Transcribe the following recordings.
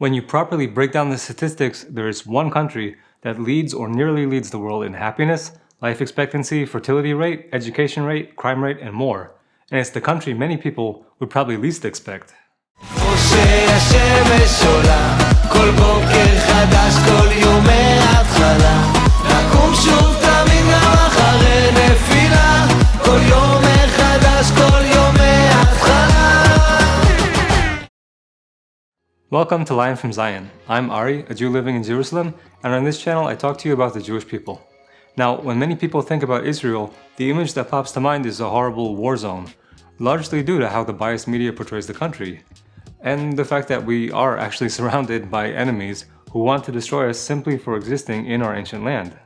When you properly break down the statistics, there is one country that leads or nearly leads the world in happiness, life expectancy, fertility rate, education rate, crime rate, and more. And it's the country many people would probably least expect. Welcome to Lion from Zion. I'm Ari, a Jew living in Jerusalem, and on this channel I talk to you about the Jewish people. Now, when many people think about Israel, the image that pops to mind is a horrible war zone, largely due to how the biased media portrays the country, and the fact that we are actually surrounded by enemies who want to destroy us simply for existing in our ancient land.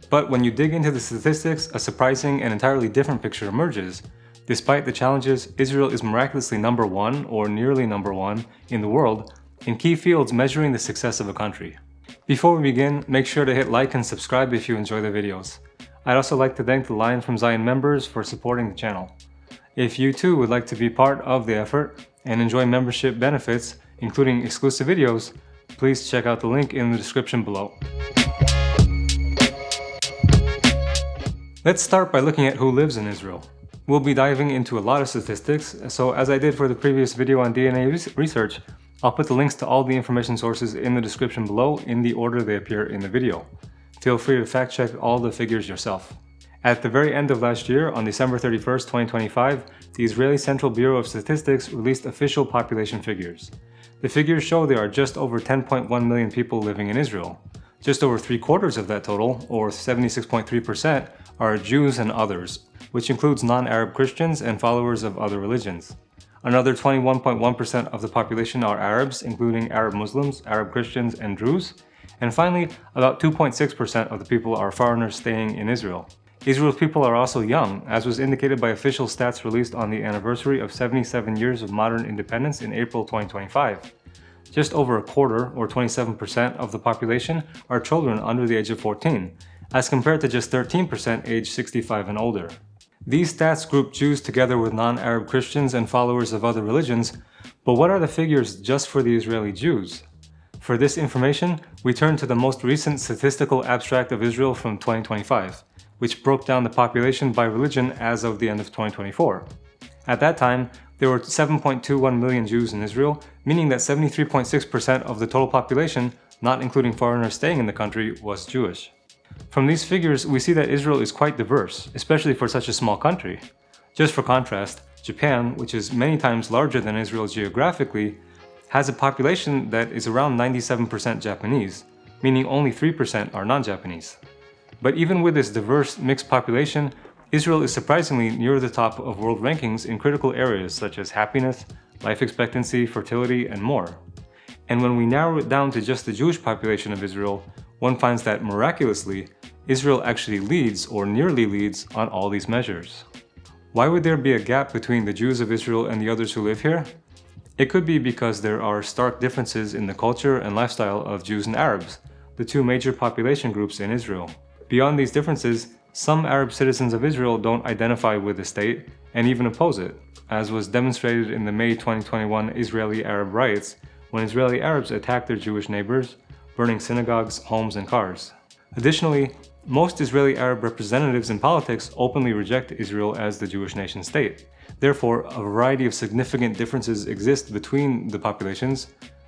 But when you dig into the statistics, a surprising and entirely different picture emerges. Despite the challenges, Israel is miraculously number one, or nearly number one, in the world, in key fields measuring the success of a country. Before we begin, make sure to hit like and subscribe if you enjoy the videos. I'd also like to thank the Lion from Zion members for supporting the channel. If you too would like to be part of the effort and enjoy membership benefits, including exclusive videos, please check out the link in the description below. Let's start by looking at who lives in Israel. We'll be diving into a lot of statistics, so as I did for the previous video on DNA research, I'll put the links to all the information sources in the description below in the order they appear in the video. Feel free to fact check all the figures yourself. At the very end of last year, on December 31st, 2025, the Israeli Central Bureau of Statistics released official population figures. The figures show there are just over 10.1 million people living in Israel. Just over 3/4 of that total, or 76.3%, are Jews and others, which includes non-Arab Christians and followers of other religions. Another 21.1% of the population are Arabs, including Arab Muslims, Arab Christians, and Druze. And finally, about 2.6% of the people are foreigners staying in Israel. Israel's people are also young, as was indicated by official stats released on the anniversary of 77 years of modern independence in April 2025. Just over a quarter, or 27% of the population, are children under the age of 14, as compared to just 13% aged 65 and older. These stats group Jews together with non-Arab Christians and followers of other religions, but what are the figures just for the Israeli Jews? For this information, we turn to the most recent statistical abstract of Israel from 2025, which broke down the population by religion as of the end of 2024. At that time, there were 7.21 million Jews in Israel, meaning that 73.6% of the total population, not including foreigners staying in the country, was Jewish. From these figures, we see that Israel is quite diverse, especially for such a small country. Just for contrast, Japan, which is many times larger than Israel geographically, has a population that is around 97% Japanese, meaning only 3% are non-Japanese. But even with this diverse, mixed population, Israel is surprisingly near the top of world rankings in critical areas such as happiness, life expectancy, fertility, and more. And when we narrow it down to just the Jewish population of Israel, one finds that miraculously, Israel actually leads or nearly leads on all these measures. Why would there be a gap between the Jews of Israel and the others who live here? It could be because there are stark differences in the culture and lifestyle of Jews and Arabs, the two major population groups in Israel. Beyond these differences, some Arab citizens of Israel don't identify with the state and even oppose it, as was demonstrated in the May 2021 Israeli-Arab riots when Israeli Arabs attacked their Jewish neighbors, burning synagogues, homes, and cars. Additionally, most Israeli Arab representatives in politics openly reject Israel as the Jewish nation state. Therefore, a variety of significant differences exist between the populations,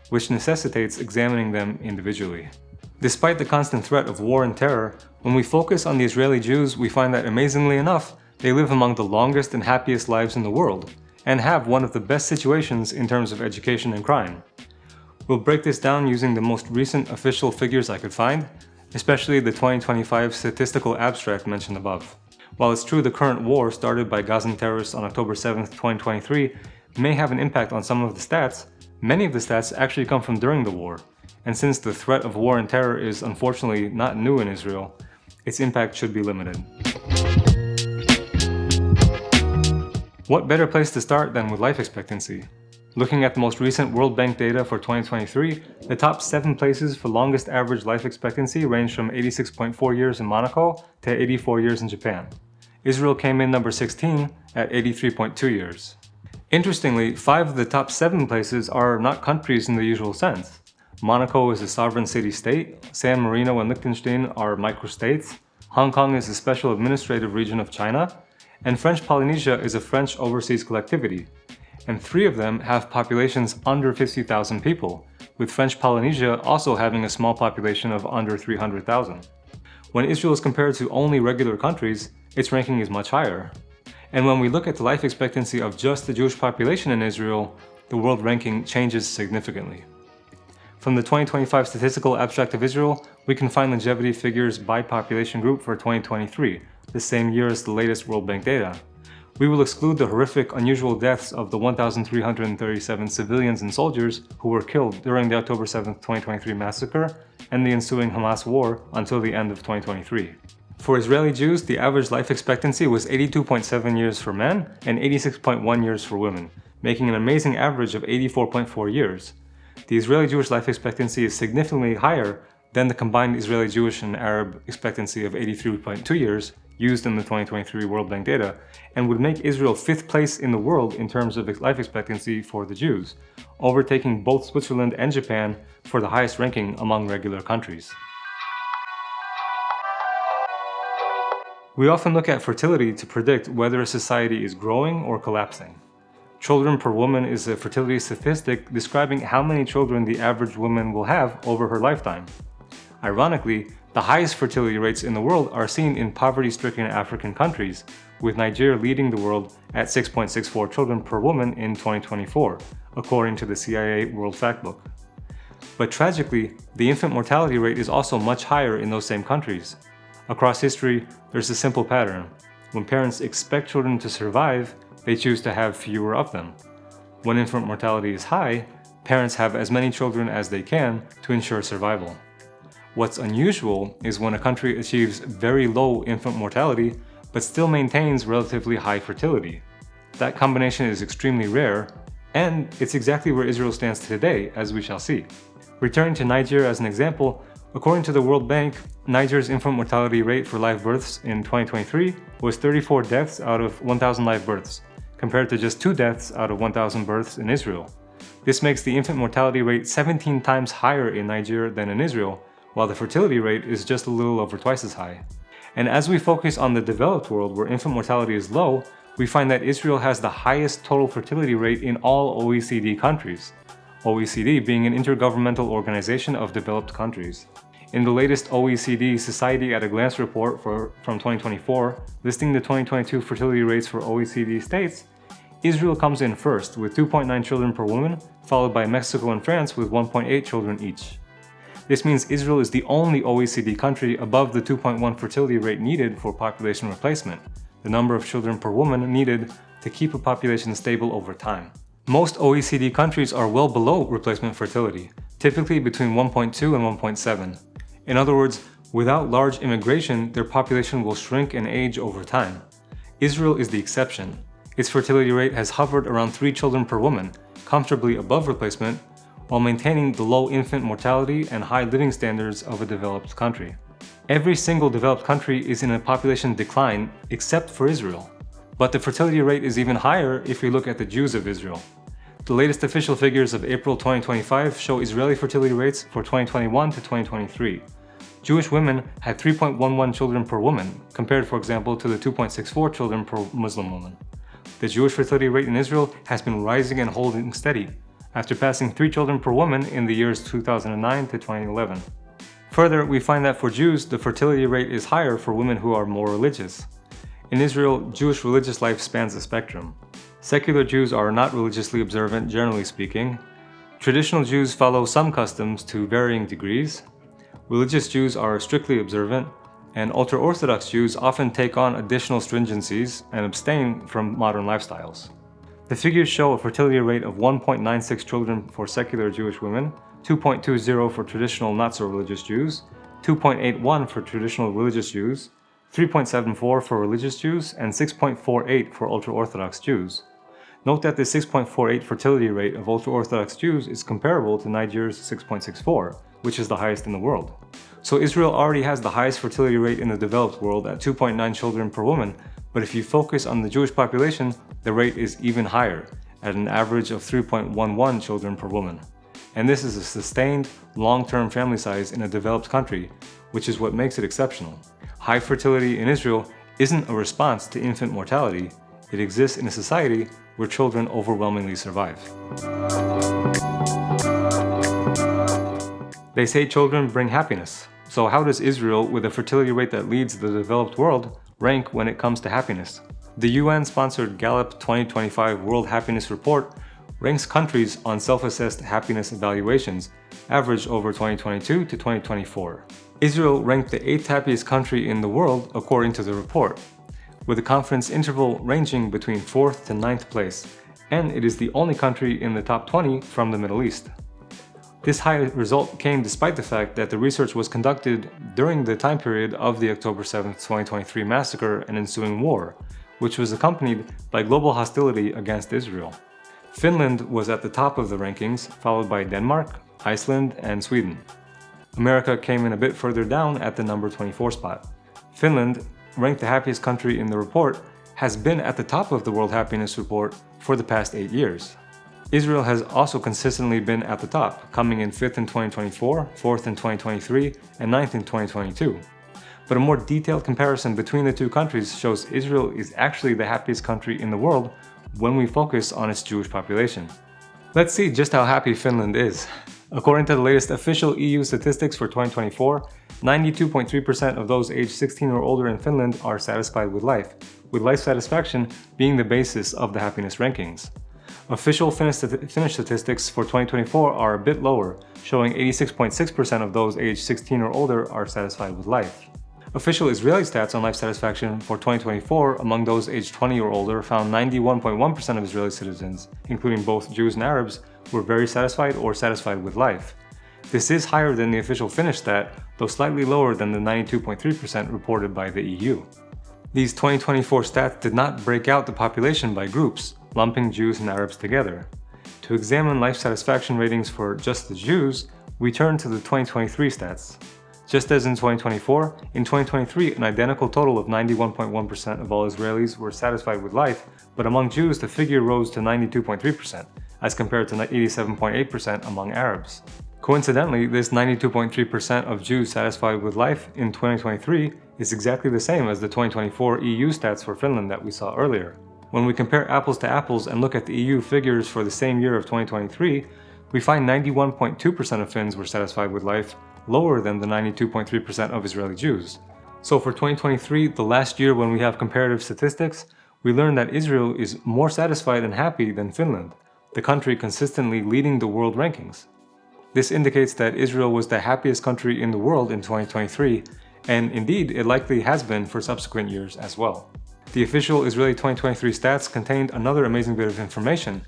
which necessitates examining them individually. Despite the constant threat of war and terror, when we focus on the Israeli Jews, we find that amazingly enough, they live among the longest and happiest lives in the world, and have one of the best situations in terms of education and crime. We'll break this down using the most recent official figures I could find, especially the 2025 statistical abstract mentioned above. While it's true the current war started by Gazan terrorists on October 7, 2023 may have an impact on some of the stats, many of the stats actually come from during the war, and since the threat of war and terror is unfortunately not new in Israel, its impact should be limited. What better place to start than with life expectancy? Looking at the most recent World Bank data for 2023, the top 7 places for longest average life expectancy range from 86.4 years in Monaco to 84 years in Japan. Israel came in number 16 at 83.2 years. Interestingly, 5 of the top 7 places are not countries in the usual sense. Monaco is a sovereign city-state, San Marino and Liechtenstein are microstates, Hong Kong is a special administrative region of China, and French Polynesia is a French overseas collectivity. And 3 of them have populations under 50,000 people, with French Polynesia also having a small population of under 300,000. When Israel is compared to only regular countries, its ranking is much higher. And when we look at the life expectancy of just the Jewish population in Israel, the world ranking changes significantly. From the 2025 Statistical Abstract of Israel, we can find longevity figures by population group for 2023, the same year as the latest World Bank data. We will exclude the horrific, unusual deaths of the 1,337 civilians and soldiers who were killed during the October 7, 2023 massacre and the ensuing Hamas war until the end of 2023. For Israeli Jews, the average life expectancy was 82.7 years for men and 86.1 years for women, making an amazing average of 84.4 years. The Israeli Jewish life expectancy is significantly higher than the combined Israeli Jewish and Arab expectancy of 83.2 years used in the 2023 World Bank data, and would make Israel 5th place in the world in terms of life expectancy for the Jews, overtaking both Switzerland and Japan for the highest ranking among regular countries. We often look at fertility to predict whether a society is growing or collapsing. Children per woman is a fertility statistic describing how many children the average woman will have over her lifetime. Ironically, the highest fertility rates in the world are seen in poverty-stricken African countries, with Nigeria leading the world at 6.64 children per woman in 2024, according to the CIA World Factbook. But tragically, the infant mortality rate is also much higher in those same countries. Across history, there's a simple pattern. When parents expect children to survive, they choose to have fewer of them. When infant mortality is high, parents have as many children as they can to ensure survival. What's unusual is when a country achieves very low infant mortality but still maintains relatively high fertility. That combination is extremely rare, and it's exactly where Israel stands today, as we shall see. Returning to Nigeria as an example, according to the World Bank, Nigeria's infant mortality rate for live births in 2023 was 34 deaths out of 1,000 live births, compared to just 2 deaths out of 1,000 births in Israel. This makes the infant mortality rate 17 times higher in Nigeria than in Israel, while the fertility rate is just a little over twice as high. And as we focus on the developed world where infant mortality is low, we find that Israel has the highest total fertility rate in all OECD countries, OECD being an intergovernmental organization of developed countries. In the latest OECD Society at a Glance report from 2024, listing the 2022 fertility rates for OECD states, Israel comes in first with 2.9 children per woman, followed by Mexico and France with 1.8 children each. This means Israel is the only OECD country above the 2.1 fertility rate needed for population replacement, the number of children per woman needed to keep a population stable over time. Most OECD countries are well below replacement fertility, typically between 1.2 and 1.7. In other words, without large immigration, their population will shrink and age over time. Israel is the exception. Its fertility rate has hovered around 3 children per woman, comfortably above replacement, while maintaining the low infant mortality and high living standards of a developed country. Every single developed country is in a population decline except for Israel. But the fertility rate is even higher if we look at the Jews of Israel. The latest official figures of April 2025 show Israeli fertility rates for 2021 to 2023. Jewish women had 3.11 children per woman, compared for example to the 2.64 children per Muslim woman. The Jewish fertility rate in Israel has been rising and holding steady, after passing 3 children per woman in the years 2009 to 2011. Further, we find that for Jews, the fertility rate is higher for women who are more religious. In Israel, Jewish religious life spans a spectrum. Secular Jews are not religiously observant, generally speaking. Traditional Jews follow some customs to varying degrees. Religious Jews are strictly observant, and ultra-Orthodox Jews often take on additional stringencies and abstain from modern lifestyles. The figures show a fertility rate of 1.96 children for secular Jewish women, 2.20 for traditional not-so-religious Jews, 2.81 for traditional religious Jews, 3.74 for religious Jews, and 6.48 for ultra-Orthodox Jews. Note that the 6.48 fertility rate of ultra-Orthodox Jews is comparable to Nigeria's 6.64, which is the highest in the world. So Israel already has the highest fertility rate in the developed world at 2.9 children per woman, but if you focus on the Jewish population, the rate is even higher, at an average of 3.11 children per woman. and this is a sustained, long-term family size in a developed country, which is what makes it exceptional. High fertility in Israel isn't a response to infant mortality, it exists in a society where children overwhelmingly survive. They say children bring happiness. So how does Israel, with a fertility rate that leads the developed world, rank when it comes to happiness? The UN-sponsored Gallup 2025 World Happiness Report ranks countries on self-assessed happiness evaluations, averaged over 2022 to 2024. Israel ranked the 8th happiest country in the world according to the report, with a confidence interval ranging between 4th to 9th place, and it is the only country in the top 20 from the Middle East. This high result came despite the fact that the research was conducted during the time period of the October 7, 2023 massacre and ensuing war, which was accompanied by global hostility against Israel. Finland was at the top of the rankings, followed by Denmark, Iceland, and Sweden. America came in a bit further down at the number 24 spot. Finland, ranked the happiest country in the report, has been at the top of the World Happiness Report for the past 8 years. Israel has also consistently been at the top, coming in 5th in 2024, 4th in 2023, and 9th in 2022. But a more detailed comparison between the two countries shows Israel is actually the happiest country in the world when we focus on its Jewish population. Let's see just how happy Finland is. According to the latest official EU statistics for 2024, 92.3% of those aged 16 or older in Finland are satisfied with life satisfaction being the basis of the happiness rankings. Official Finnish statistics for 2024 are a bit lower, showing 86.6% of those aged 16 or older are satisfied with life. Official Israeli stats on life satisfaction for 2024 among those aged 20 or older found 91.1% of Israeli citizens, including both Jews and Arabs, were very satisfied or satisfied with life. This is higher than the official Finnish stat, though slightly lower than the 92.3% reported by the EU. These 2024 stats did not break out the population by groups, lumping Jews and Arabs together. To examine life satisfaction ratings for just the Jews, we turn to the 2023 stats. Just as in 2024, in 2023 an identical total of 91.1% of all Israelis were satisfied with life, but among Jews the figure rose to 92.3%, as compared to 87.8% among Arabs. Coincidentally, this 92.3% of Jews satisfied with life in 2023 is exactly the same as the 2024 EU stats for Finland that we saw earlier. When we compare apples to apples and look at the EU figures for the same year of 2023, we find 91.2% of Finns were satisfied with life, lower than the 92.3% of Israeli Jews. So for 2023, the last year when we have comparative statistics, we learn that Israel is more satisfied and happy than Finland, the country consistently leading the world rankings. This indicates that Israel was the happiest country in the world in 2023, and indeed it likely has been for subsequent years as well. The official Israeli 2023 stats contained another amazing bit of information.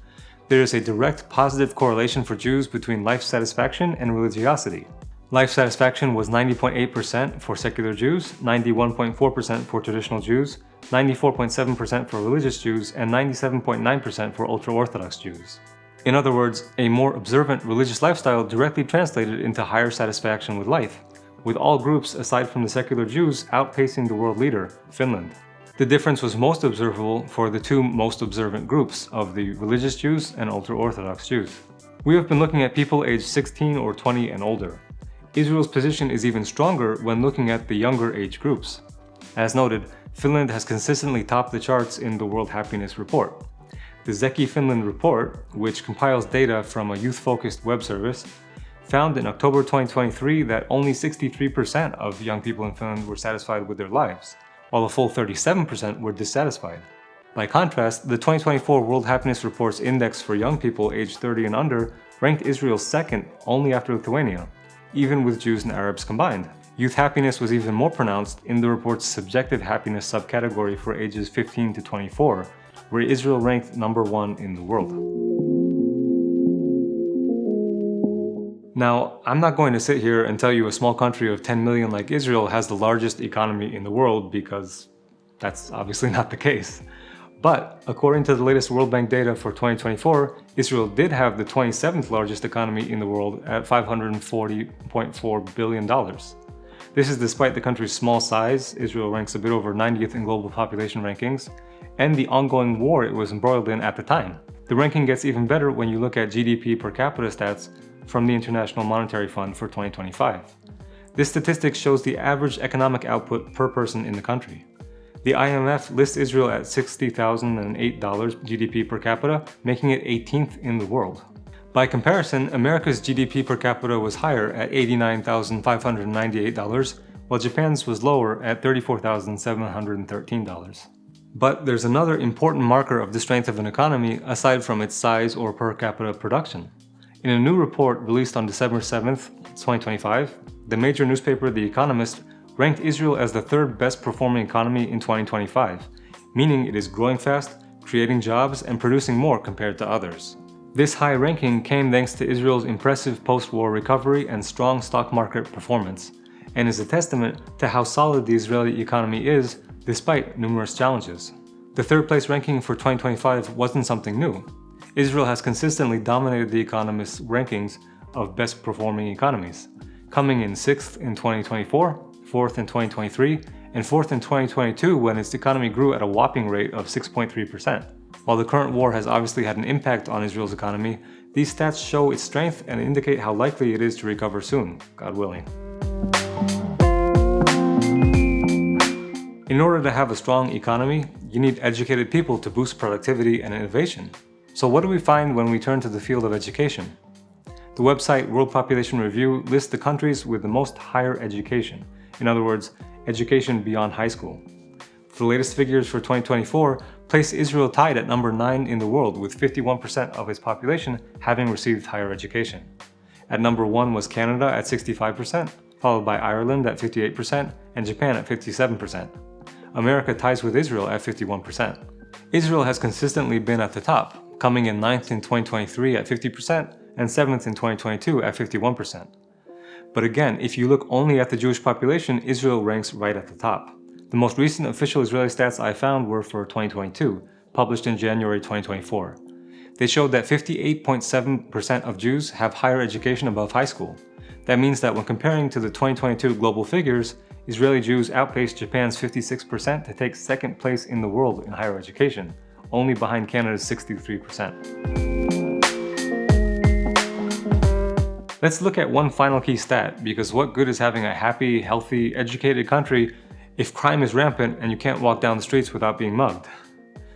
There is a direct positive correlation for Jews between life satisfaction and religiosity. Life satisfaction was 90.8% for secular Jews, 91.4% for traditional Jews, 94.7% for religious Jews, and 97.9% for ultra-Orthodox Jews. In other words, a more observant religious lifestyle directly translated into higher satisfaction with life, with all groups aside from the secular Jews outpacing the world leader, Finland. The difference was most observable for the two most observant groups of the religious Jews and ultra-Orthodox Jews. We have been looking at people aged 16 or 20 and older. Israel's position is even stronger when looking at the younger age groups. As noted, Finland has consistently topped the charts in the World Happiness Report. The Zeki Finland report, which compiles data from a youth-focused web service, found in October 2023 that only 63% of young people in Finland were satisfied with their lives, while a full 37% were dissatisfied. By contrast, the 2024 World Happiness Report's index for young people aged 30 and under ranked Israel second only after Lithuania, even with Jews and Arabs combined. Youth happiness was even more pronounced in the report's subjective happiness subcategory for ages 15 to 24, where Israel ranked number 1 in the world. Now, I'm not going to sit here and tell you a small country of 10 million like Israel has the largest economy in the world, because that's obviously not the case. But according to the latest World Bank data for 2024, Israel did have the 27th largest economy in the world at $540.4 billion. This is despite the country's small size. Israel ranks a bit over 90th in global population rankings, and the ongoing war it was embroiled in at the time. The ranking gets even better when you look at GDP per capita stats from the International Monetary Fund for 2025. This statistic shows the average economic output per person in the country. The IMF lists Israel at $60,008 GDP per capita, making it 18th in the world. By comparison, America's GDP per capita was higher at $89,598, while Japan's was lower at $34,713. But there's another important marker of the strength of an economy aside from its size or per capita production. In a new report released on December 7th, 2025, the major newspaper The Economist ranked Israel as the third best performing economy in 2025, meaning it is growing fast, creating jobs, and producing more compared to others. This high ranking came thanks to Israel's impressive post-war recovery and strong stock market performance, and is a testament to how solid the Israeli economy is despite numerous challenges. The third place ranking for 2025 wasn't something new. Israel has consistently dominated The Economist's rankings of best performing economies, coming in 6th in 2024, 4th in 2023, and 4th in 2022 when its economy grew at a whopping rate of 6.3%. While the current war has obviously had an impact on Israel's economy, these stats show its strength and indicate how likely it is to recover soon, God willing. In order to have a strong economy, you need educated people to boost productivity and innovation. So what do we find when we turn to the field of education? The website World Population Review lists the countries with the most higher education, in other words, education beyond high school. The latest figures for 2024 place Israel tied at number 9 in the world, with 51% of its population having received higher education. At number 1 was Canada at 65%, followed by Ireland at 58% and Japan at 57%. America ties with Israel at 51%. Israel has consistently been at the top, coming in 9th in 2023 at 50% and 7th in 2022 at 51%. But again, if you look only at the Jewish population, Israel ranks right at the top. The most recent official Israeli stats I found were for 2022, published in January 2024. They showed that 58.7% of Jews have higher education above high school. That means that when comparing to the 2022 global figures, Israeli Jews outpaced Japan's 56% to take second place in the world in higher education, only behind Canada's 63%. Let's look at one final key stat, because what good is having a happy, healthy, educated country if crime is rampant and you can't walk down the streets without being mugged?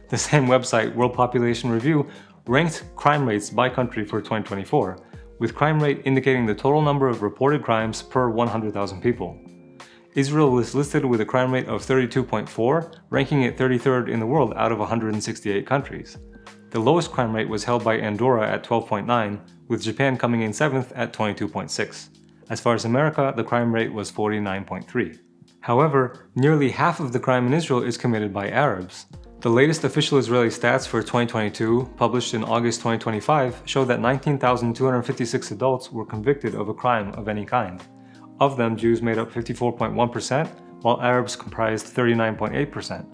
The same website, World Population Review, ranked crime rates by country for 2024, with crime rate indicating the total number of reported crimes per 100,000 people. Israel was listed with a crime rate of 32.4, ranking it 33rd in the world out of 168 countries. The lowest crime rate was held by Andorra at 12.9, with Japan coming in 7th at 22.6. As far as America, the crime rate was 49.3. However, nearly half of the crime in Israel is committed by Arabs. The latest official Israeli stats for 2022, published in August 2025, show that 19,256 adults were convicted of a crime of any kind. Of them, Jews made up 54.1%, while Arabs comprised 39.8%.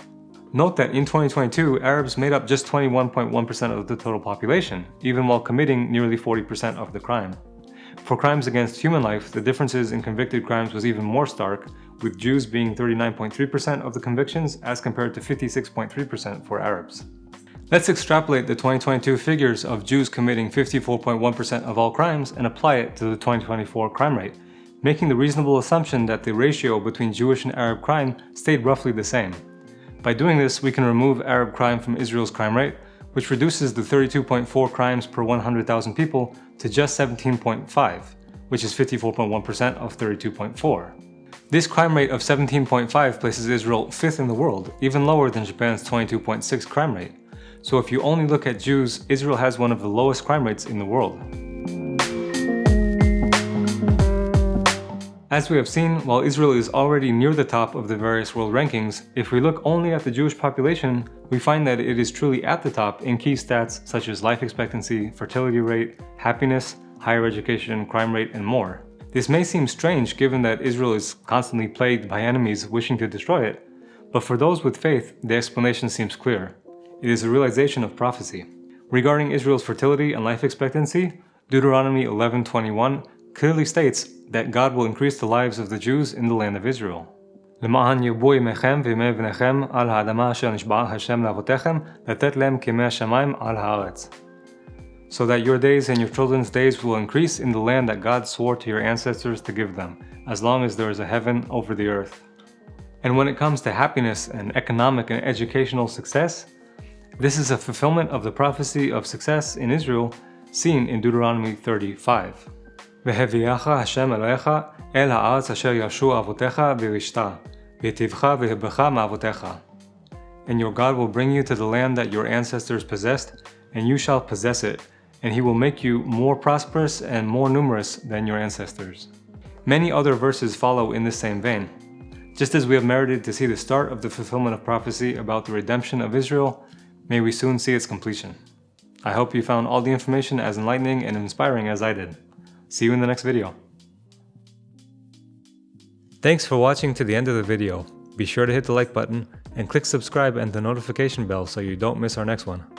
Note that in 2022, Arabs made up just 21.1% of the total population, even while committing nearly 40% of the crime. For crimes against human life, the differences in convicted crimes was even more stark, with Jews being 39.3% of the convictions as compared to 56.3% for Arabs. Let's extrapolate the 2022 figures of Jews committing 54.1% of all crimes and apply it to the 2024 crime rate, making the reasonable assumption that the ratio between Jewish and Arab crime stayed roughly the same. By doing this, we can remove Arab crime from Israel's crime rate, which reduces the 32.4 crimes per 100,000 people to just 17.5, which is 54.1% of 32.4. This crime rate of 17.5 places Israel 5th in the world, even lower than Japan's 22.6 crime rate. So if you only look at Jews, Israel has one of the lowest crime rates in the world. As we have seen, while Israel is already near the top of the various world rankings, if we look only at the Jewish population, we find that it is truly at the top in key stats such as life expectancy, fertility rate, happiness, higher education, crime rate, and more. This may seem strange given that Israel is constantly plagued by enemies wishing to destroy it, but for those with faith, the explanation seems clear. It is a realization of prophecy. Regarding Israel's fertility and life expectancy, Deuteronomy 11:21 clearly states that God will increase the lives of the Jews in the land of Israel. למען ירבו ימיכם וימי בניכם על האדמה אשר נשבע השם לאבותיכם לתת להם כימי השמיים על הארץ. so that your days and your children's days will increase in the land that God swore to your ancestors to give them, as long as there is a heaven over the earth. And when it comes to happiness and economic and educational success, this is a fulfillment of the prophecy of success in Israel seen in Deuteronomy 35. והביאך השם אלוהיך אל הארץ אשר ירשו אבותיך וירשתה, והיטיבך והיבך מאבותיך. And your God will bring you to the land that your ancestors possessed, and you shall possess it, and he will make you more prosperous and more numerous than your ancestors. Many other verses follow in this same vein. Just as we have merited to see the start of the fulfillment of prophecy about the redemption of Israel, may we soon see its completion. I hope you found all the information as enlightening and inspiring as I did. See you in the next video. Thanks for watching to the end of the video. Be sure to hit the like button and click subscribe and the notification bell so you don't miss our next one.